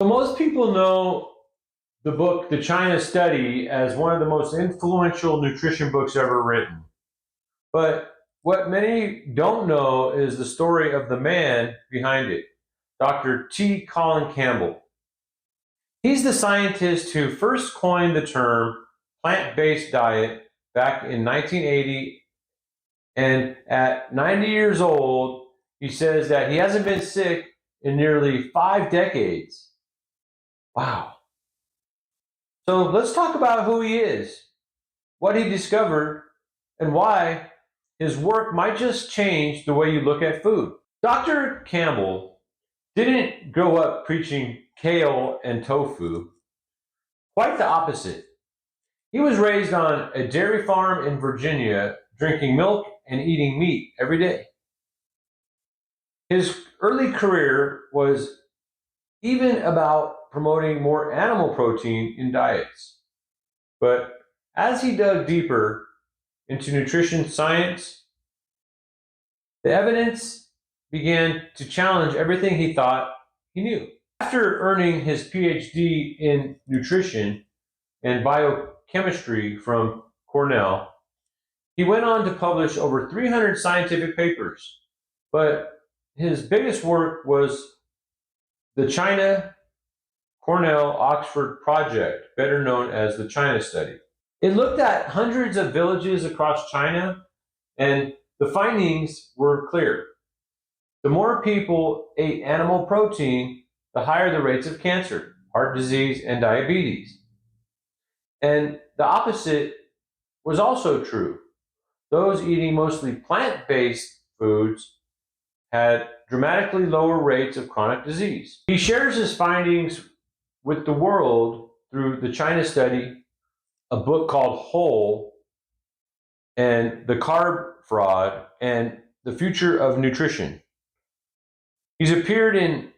So most people know the book, The China Study, as one of the most influential nutrition books ever written. But what many don't know is the story of the man behind it, Dr. Colin Campbell. He's the scientist who first coined the term plant-based diet back in 1980, and at 90 years old, he says that he hasn't been sick in nearly 5 decades. Wow. So let's talk about who he is, what he discovered, and why his work might just change the way you look at food. Dr. Campbell didn't grow up preaching kale and tofu. Quite the opposite. He was raised on a dairy farm in Virginia, drinking milk and eating meat every day. His early career was even about promoting more animal protein in diets. But as he dug deeper into nutrition science, the evidence began to challenge everything he thought he knew. After earning his PhD in nutrition and biochemistry from Cornell, he went on to publish over 300 scientific papers. But his biggest work was the China-Cornell-Oxford Project, better known as the China Study. It looked at hundreds of villages across China, and the findings were clear. The more people ate animal protein, the higher the rates of cancer, heart disease, and diabetes. And the opposite was also true. Those eating mostly plant-based foods had dramatically lower rates of chronic disease. He shares his findings with the world through the China Study, a book called Whole, and The Carb Fraud, and The Future of Nutrition. He's appeared in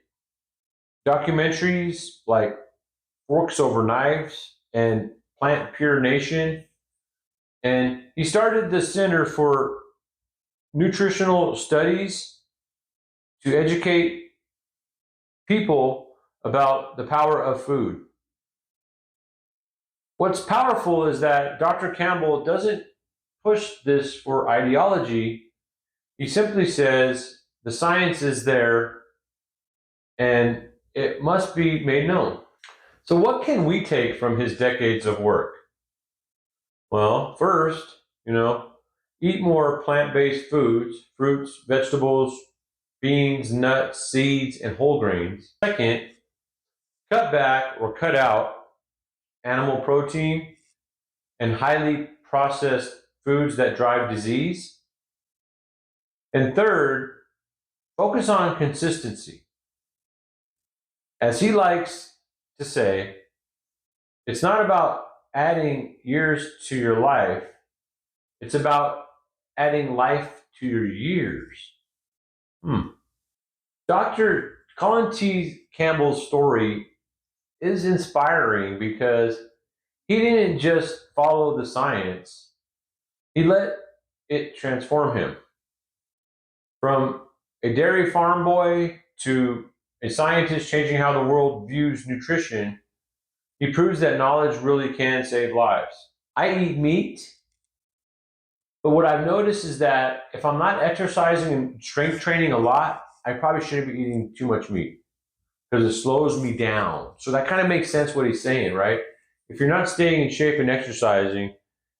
documentaries like Forks Over Knives and Plant Pure Nation, and he started the Center for Nutritional Studies to educate people about the power of food. What's powerful is that Dr. Campbell doesn't push this for ideology. He simply says the science is there and it must be made known. So what can we take from his decades of work? Well, first, eat more plant-based foods, fruits, vegetables, beans, nuts, seeds, and whole grains. Second, cut back or cut out animal protein and highly processed foods that drive disease. And third, focus on consistency. As he likes to say, it's not about adding years to your life, it's about adding life to your years. Dr. Colin T. Campbell's story is inspiring because he didn't just follow the science, he let it transform him. From a dairy farm boy to a scientist changing how the world views nutrition, he proves that knowledge really can save lives. I eat meat, but what I've noticed is that if I'm not exercising and strength training a lot, I probably shouldn't be eating too much meat because it slows me down. So that kind of makes sense what he's saying, right? If you're not staying in shape and exercising,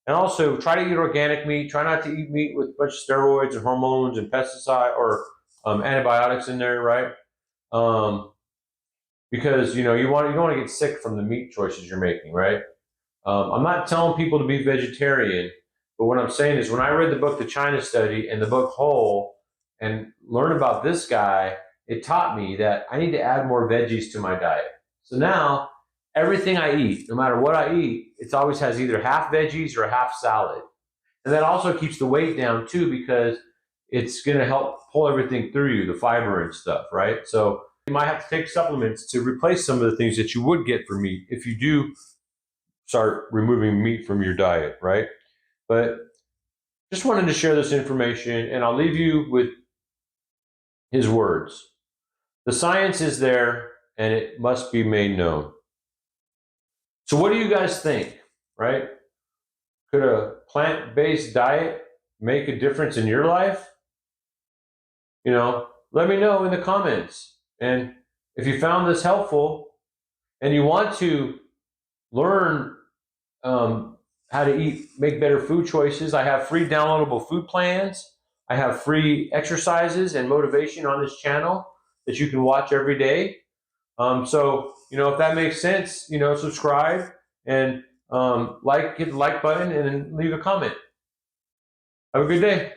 and also try to eat organic meat, try not to eat meat with a bunch of steroids and hormones and pesticide or antibiotics in there, right? Because you don't want to get sick from the meat choices you're making, right? I'm not telling people to be vegetarian, but what I'm saying is when I read the book The China Study and the book Whole and learned about this guy, it taught me that I need to add more veggies to my diet. So now everything I eat, no matter what I eat, it always has either half veggies or half salad. And that also keeps the weight down too, because it's going to help pull everything through you, the fiber and stuff, right? So you might have to take supplements to replace some of the things that you would get from meat if you do start removing meat from your diet, right? But just wanted to share this information, and I'll leave you with his words. The science is there, and it must be made known. So what do you guys think, right? Could a plant-based diet make a difference in your life? Let me know in the comments. And if you found this helpful and you want to learn how to make better food choices, I have free downloadable food plans. I have free exercises and motivation on this channel that you can watch every day. So, if that makes sense, subscribe and hit the like button and leave a comment. Have a good day.